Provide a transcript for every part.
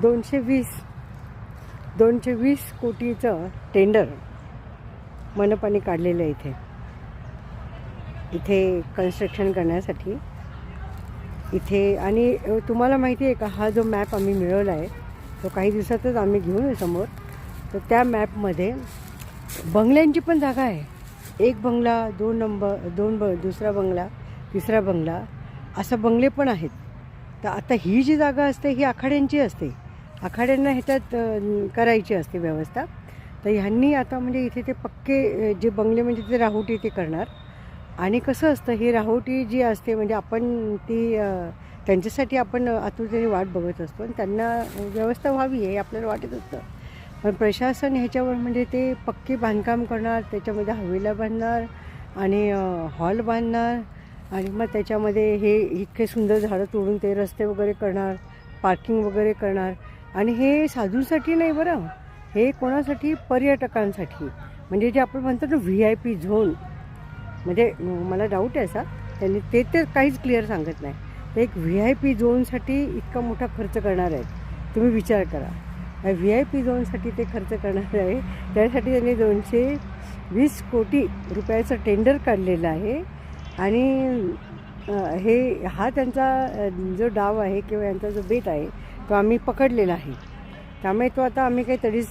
220 कोटीचं tender मनपाने काढलेलं आहे इथे कन्स्ट्रक्शन करण्यासाठी इथे. आणि तुम्हाला माहिती आहे का, हा जो मॅप आम्ही मिळवला आहे तो काही दिवसातच आम्ही घेऊन समोर. तर त्या मॅपमध्ये बंगल्यांची पण जागा आहे. 1 बंगला, 2 दुसरा बंगला, तिसरा बंगला, असं बंगले पण आहेत. तर आता ही जी जागा असते ही आखाड्यांची असते, आखाड्यांना ह्याच्यात करायची असते व्यवस्था. तर ह्यांनी आता म्हणजे इथे ते पक्के जे बंगले म्हणजे ते राहुटी ते करणार. आणि कसं असतं, ही राहुटी जी असते म्हणजे आपण ती त्यांच्यासाठी आपण आतुरतेने वाट बघत असतो आणि त्यांना व्यवस्था व्हावी हे आपल्याला वाटत असतं. पण प्रशासन ह्याच्यावर म्हणजे ते पक्के बांधकाम करणार, त्याच्यामध्ये हवेला बांधणार आणि हॉल बांधणार आणि मग त्याच्यामध्ये हे इतके सुंदर झाडं तोडून ते रस्ते वगैरे करणार, पार्किंग वगैरे करणार. आणि हे साधूंसाठी नाही बरं, हे कोणासाठी, पर्यटकांसाठी. म्हणजे जे आपण म्हणतो ना VIP झोन, म्हणजे मला डाऊट आहे असा, त्यांनी ते तर काहीच क्लिअर सांगत नाही. तर एक VIP झोनसाठी इतका मोठा खर्च करणार आहेत, तुम्ही विचार करा. VIP झोनसाठी ते खर्च करणार आहे. त्यासाठी त्यांनी 220 कोटी रुपयाचं टेंडर काढलेलं आहे. आणि हा त्यांचा जो डाव आहे किंवा यांचा जो बेट आहे तो आम्ही पकडलेला आहे. त्यामुळे तो आता आम्ही काही तडीच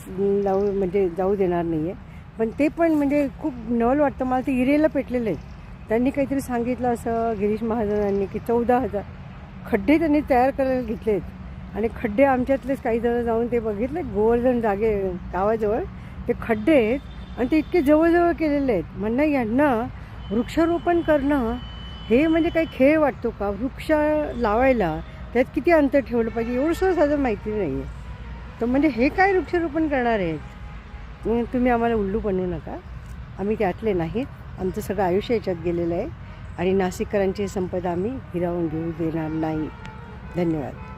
जाऊ देणार नाही आहे. पण ते पण म्हणजे खूप नवल वाटतं मला. ते इरेला पेटलेले आहेत. त्यांनी काहीतरी सांगितलं असं गिरीश महाजनांनी की 14,000 खड्डे त्यांनी तयार करायला घेतले आहेत. आणि खड्डे आमच्यातलेच काही जण जाऊन ते बघितले, गोवर्धन जागे गावाजवळ ते खड्डे आहेत आणि ते इतके जवळजवळ केलेले आहेत. म्हणणं यांना वृक्षारोपण करणं हे म्हणजे काही खेळ वाटतो का? वृक्ष लावायला त्यात किती अंतर ठेवलं पाहिजे एवढं साधं माहिती नाही आहे. तर म्हणजे हे काय वृक्षारोपण करणार आहेत? तुम्ही आम्हाला उल्लू बनवू नका, आम्ही त्यातले नाहीत. आमचं सगळं आयुष्य याच्यात गेलेलं आहे आणि नाशिककरांची संपदा आम्ही हिरावून घेऊ देणार नाही. धन्यवाद.